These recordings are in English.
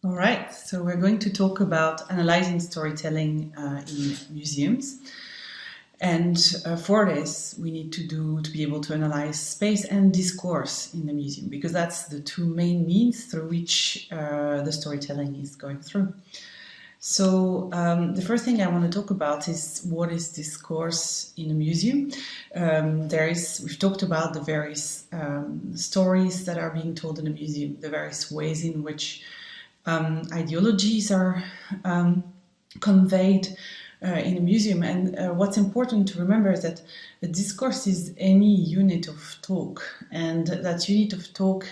All right, so we're going to talk about analyzing storytelling in museums. And for this, we need to be able to analyze space and discourse in the museum, because that's the two main means through which the storytelling is going through. So the first thing I want to talk about is what is discourse in a museum. We've talked about the various stories that are being told in a museum, the various ways in which ideologies are conveyed in a museum. And what's important to remember is that a discourse is any unit of talk, and that unit of talk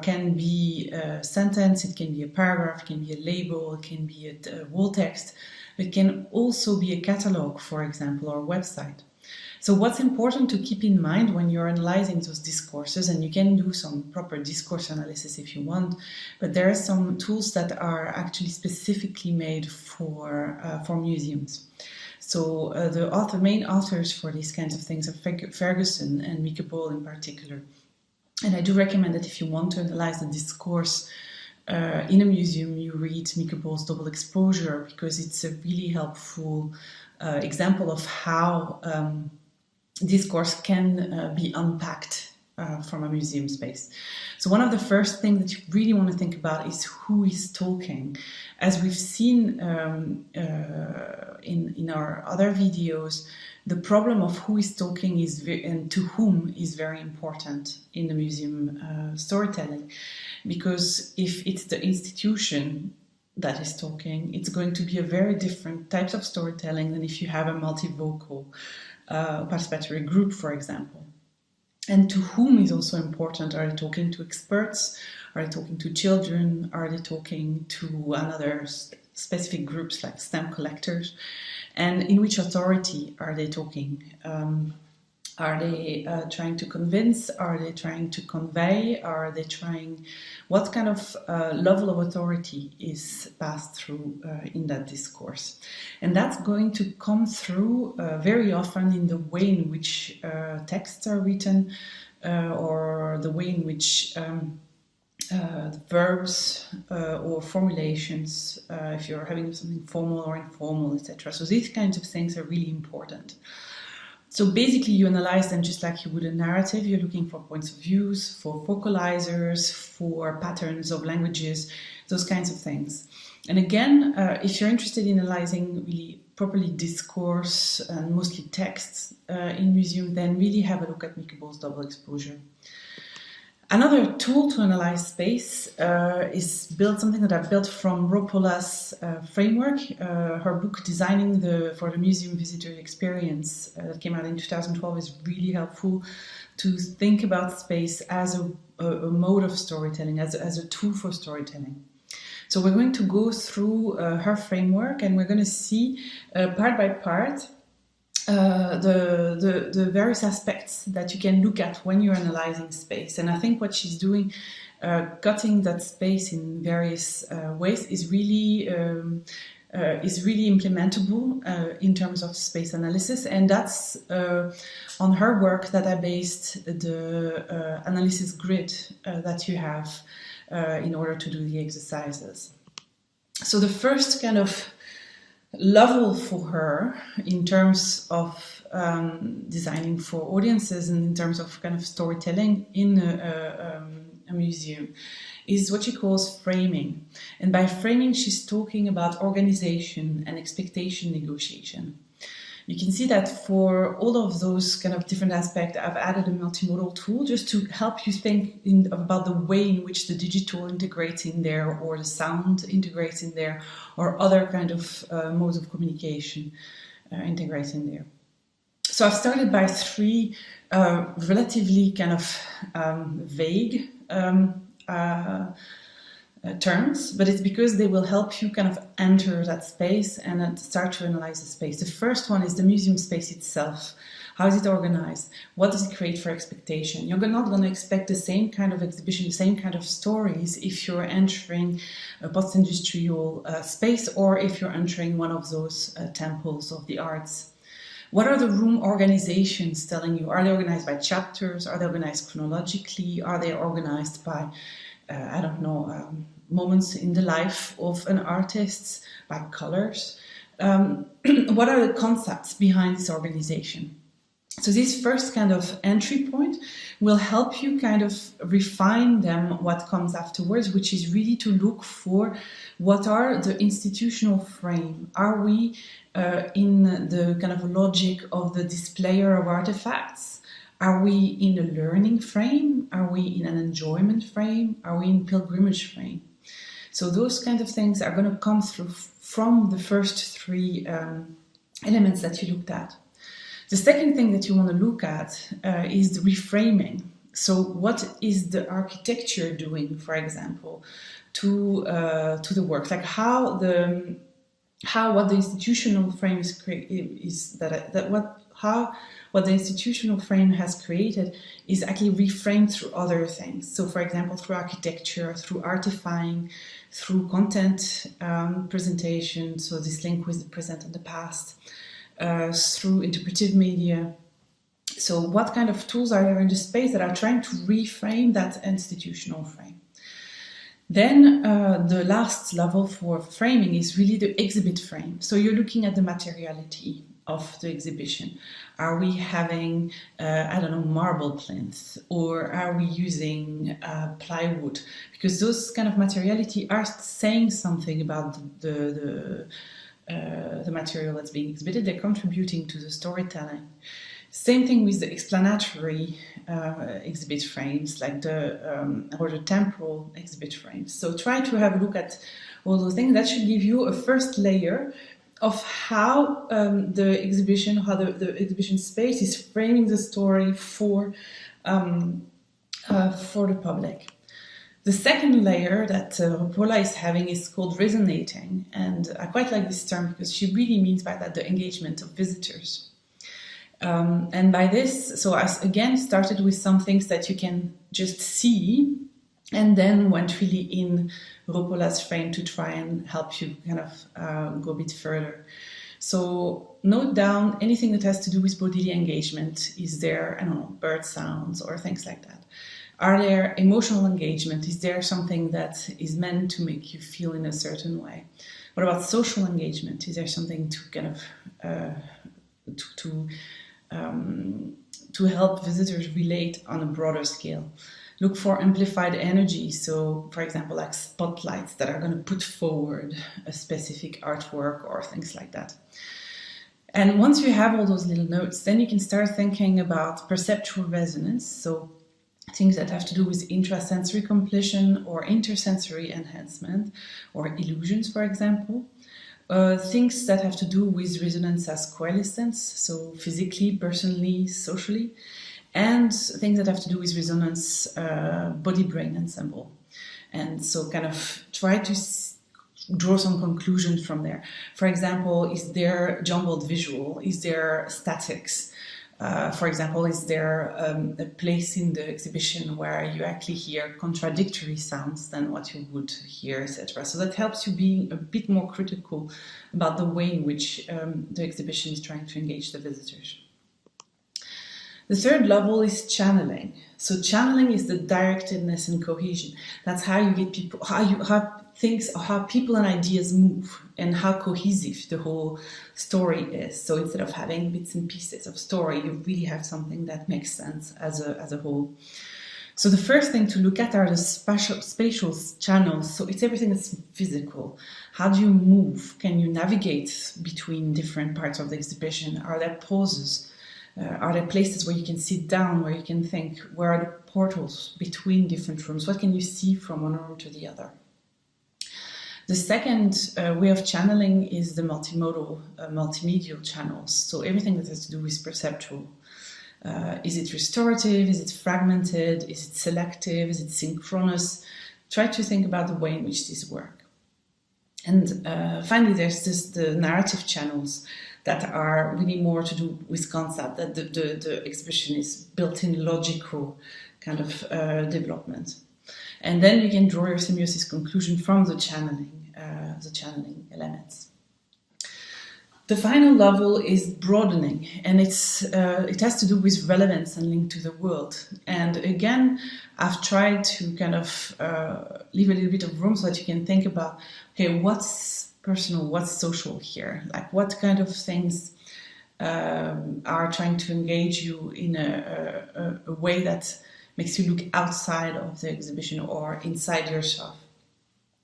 can be a sentence, it can be a paragraph, it can be a label, it can be a wall text, it can also be a catalog, for example, or a website. So what's important to keep in mind when you're analyzing those discourses, and you can do some proper discourse analysis if you want, but there are some tools that are actually specifically made for museums. So the main authors for these kinds of things are Ferguson and Mieke Bol in particular. And I do recommend that if you want to analyze the discourse in a museum, you read Mieke Bol's Double Exposure, because it's a really helpful example of how discourse can be unpacked from a museum space. So one of the first things that you really want to think about is who is talking. As we've seen in our other videos, the problem of who is talking and to whom is very important in the museum storytelling, because if it's the institution that is talking, it's going to be a very different types of storytelling than if you have a multivocal participatory group, for example. And to whom is also important. Are they talking to experts? Are they talking to children? Are they talking to another specific groups like stamp collectors? And in which authority are they talking? Are they trying to convince? Are they trying to convey? Are they trying... What kind of level of authority is passed through in that discourse? And that's going to come through very often in the way in which texts are written, or the way in which verbs or formulations, if you're having something formal or informal, etc. So these kinds of things are really important. So basically you analyze them just like you would a narrative. You're looking for points of views, for focalizers, for patterns of languages, those kinds of things. And again, if you're interested in analyzing really properly discourse and mostly texts in museum, then really have a look at Mieke Bol's Double Exposure. Another tool to analyze space is something that I built from Roppola's framework. Her book, Designing for the Museum Visitor Experience, that came out in 2012, is really helpful to think about space as a mode of storytelling, as a tool for storytelling. So we're going to go through her framework, and we're going to see part by part the various aspects that you can look at when you're analyzing space. And I think what she's doing, cutting that space in various ways, is really implementable in terms of space analysis. And that's on her work that I based the analysis grid that you have in order to do the exercises. So the first kind of level for her in terms of designing for audiences and in terms of kind of storytelling in a museum is what she calls framing. And by framing, she's talking about organization and expectation negotiation. You can see that for all of those kind of different aspects, I've added a multimodal tool just to help you think about the way in which the digital integrates in there, or the sound integrates in there, or other kind of modes of communication integrate in there. So I've started by three relatively kind of vague terms, but it's because they will help you kind of enter that space and start to analyze the space. The first one is the museum space itself. How is it organized? What does it create for expectation? You're not going to expect the same kind of exhibition, the same kind of stories if you're entering a post-industrial space, or if you're entering one of those temples of the arts. What are the room organizations telling you? Are they organized by chapters? Are they organized chronologically? Are they organized by, I don't know, moments in the life of an artist, by colors. What are the concepts behind this organization? So this first kind of entry point will help you kind of refine them what comes afterwards, which is really to look for what are the institutional frame. Are we in the kind of logic of the displayer of artifacts? Are we in a learning frame? Are we in an enjoyment frame? Are we in pilgrimage frame? So those kind of things are going to come through from the first three elements that you looked at. The second thing that you want to look at is the reframing. So what is the architecture doing, for example, to the work? Like what the institutional frame what the institutional frame has created is actually reframed through other things. So, for example, through architecture, through artifying, through content presentation. So this link with the present and the past. Through interpretive media. So what kind of tools are there in the space that are trying to reframe that institutional frame? Then the last level for framing is really the exhibit frame. So you're looking at the materiality of the exhibition. Are we having, marble plinth, or are we using plywood? Because those kind of materiality are saying something about the material that's being exhibited. They're contributing to the storytelling. Same thing with the explanatory exhibit frames, like or the temporal exhibit frames. So try to have a look at all those things. That should give you a first layer of how the exhibition space is framing the story for the public. The second layer that Roppola is having is called resonating, and I quite like this term because she really means by that the engagement of visitors. And by this, so I again started with some things that you can just see, and then went really in Roppola's frame to try and help you kind of go a bit further. So note down anything that has to do with bodily engagement. Is there, bird sounds or things like that? Are there emotional engagement? Is there something that is meant to make you feel in a certain way? What about social engagement? Is there something to kind of to help visitors relate on a broader scale? Look for amplified energy. So, for example, like spotlights that are going to put forward a specific artwork or things like that. And once you have all those little notes, then you can start thinking about perceptual resonance. So things that have to do with intrasensory completion or intersensory enhancement, or illusions, for example. Things that have to do with resonance as coalescence, so physically, personally, socially. And things that have to do with resonance, body-brain ensemble. And so kind of try to draw some conclusions from there. For example, is there jumbled visual? Is there statics? For example, is there a place in the exhibition where you actually hear contradictory sounds than what you would hear, etc.? So that helps you be a bit more critical about the way in which the exhibition is trying to engage the visitors. The third level is channeling. So channeling is the directedness and cohesion. That's how you get people, how people and ideas move, and how cohesive the whole story is. So instead of having bits and pieces of story, you really have something that makes sense as a whole. So the first thing to look at are the spatial channels. So it's everything that's physical. How do you move? Can you navigate between different parts of the exhibition? Are there pauses? Are there places where you can sit down, where you can think? Where are the portals between different rooms? What can you see from one room to the other? The second way of channeling is the multimodal, multimedial channels. So everything that has to do with perceptual. Is it restorative? Is it fragmented? Is it selective? Is it synchronous? Try to think about the way in which these work. And finally, there's the narrative channels that are really more to do with concept, that the exhibition is built in logical kind of development. And then you can draw your symbiosis conclusion from the channeling elements. The final level is broadening, and it has to do with relevance and link to the world. And again, I've tried to kind of leave a little bit of room so that you can think about, okay, what's personal, what's social here? Like, what kind of things are trying to engage you in a way that makes you look outside of the exhibition or inside yourself.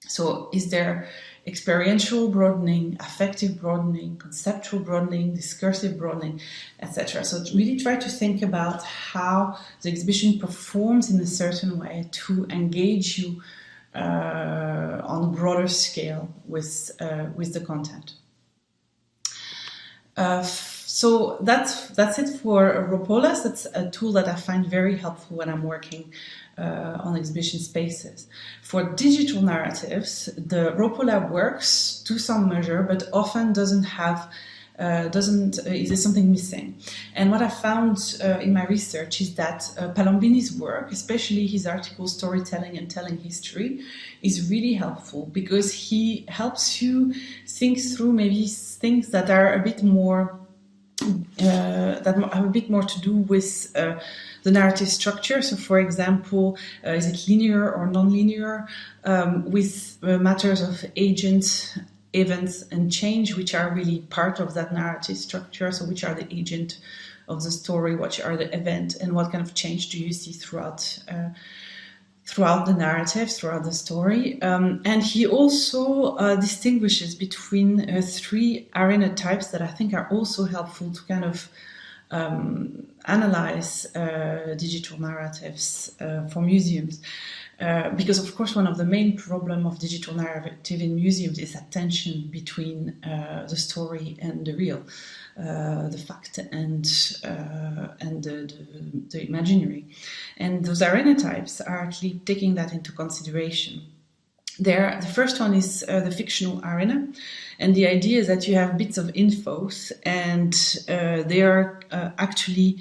So is there experiential broadening, affective broadening, conceptual broadening, discursive broadening, etc. So really try to think about how the exhibition performs in a certain way to engage you on a broader scale with the content. So that's it for Roppola. That's a tool that I find very helpful when I'm working on exhibition spaces. For digital narratives, the Roppola works to some measure, but often doesn't have is there something missing? And what I found in my research is that Palombini's work, especially his article Storytelling and Telling History, is really helpful because he helps you think through maybe things that are a bit more that have a bit more to do with the narrative structure. So, for example, is it linear or non-linear? With matters of agent, events, and change, which are really part of that narrative structure. So, which are the agent of the story? What are the event? And what kind of change do you see throughout the narrative, throughout the story? And he also distinguishes between three arena types that I think are also helpful to kind of analyze digital narratives for museums. Because, of course, one of the main problems of digital narrative in museums is that tension between the story and the real, the fact and the imaginary. And those arena types are actually taking that into consideration. The first one is the fictional arena, and the idea is that you have bits of infos, and they are actually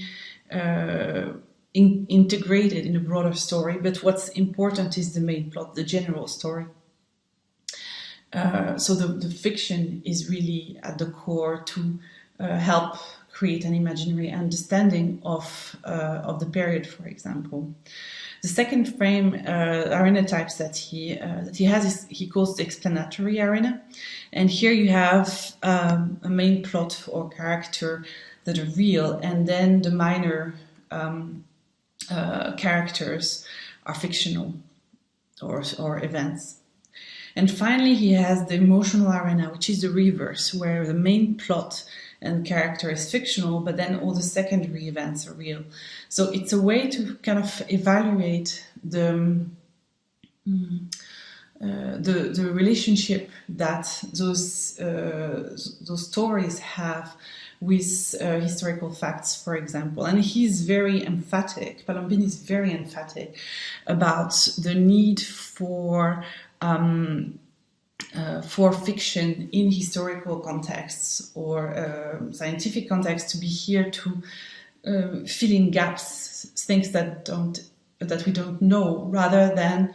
integrated in a broader story, but what's important is the main plot, the general story. So the fiction is really at the core to help create an imaginary understanding of the period, for example. The second frame arena types that he has is he calls the explanatory arena, and here you have a main plot or character that are real, and then the minor characters are fictional or events. And finally, he has the emotional arena, which is the reverse, where the main plot and character is fictional, but then all the secondary events are real. So it's a way to kind of evaluate the relationship that those stories have with historical facts, for example. And he's very emphatic, Palombini is very emphatic about the need for fiction in historical contexts or scientific contexts to be here to fill in gaps, things that we don't know, rather than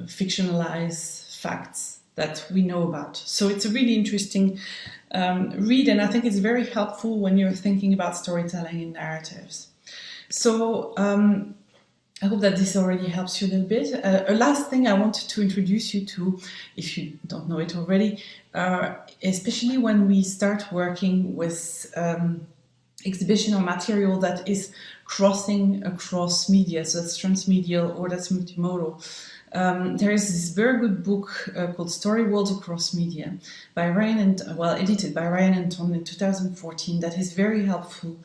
fictionalize facts that we know about. So it's a really interesting read, and I think it's very helpful when you're thinking about storytelling in narratives. So I hope that this already helps you a little bit. A last thing I wanted to introduce you to, if you don't know it already, especially when we start working with exhibition or material that is crossing across media, so that's transmedial or that's multimodal. There is this very good book called Story Worlds Across Media by edited by Ryan and Tom in 2014, that is very helpful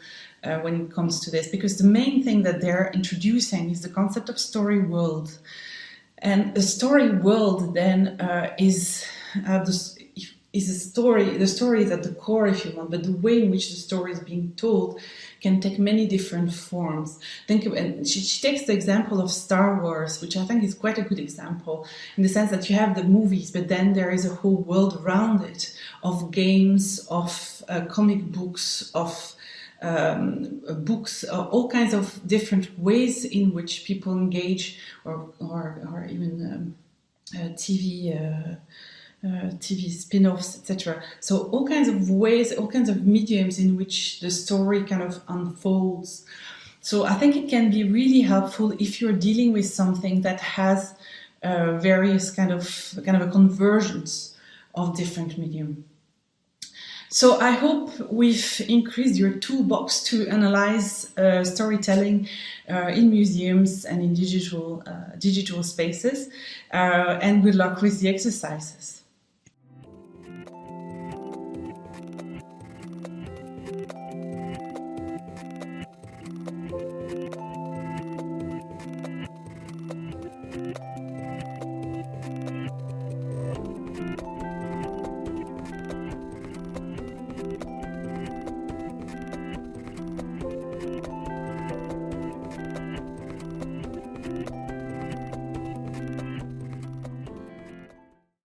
when it comes to this, because the main thing that they're introducing is the concept of story world. And a story world then is a story. The story is at the core, if you want, but the way in which the story is being told can take many different forms. And she takes the example of Star Wars, which I think is quite a good example, in the sense that you have the movies, but then there is a whole world around it of games, of comic books, of books, all kinds of different ways in which people engage, or even TV TV spin-offs, etc. So all kinds of ways, all kinds of mediums in which the story kind of unfolds. So I think it can be really helpful if you're dealing with something that has various kind of a convergence of different medium. So I hope we've increased your toolbox to analyze storytelling in museums and in digital spaces. And good luck with the exercises.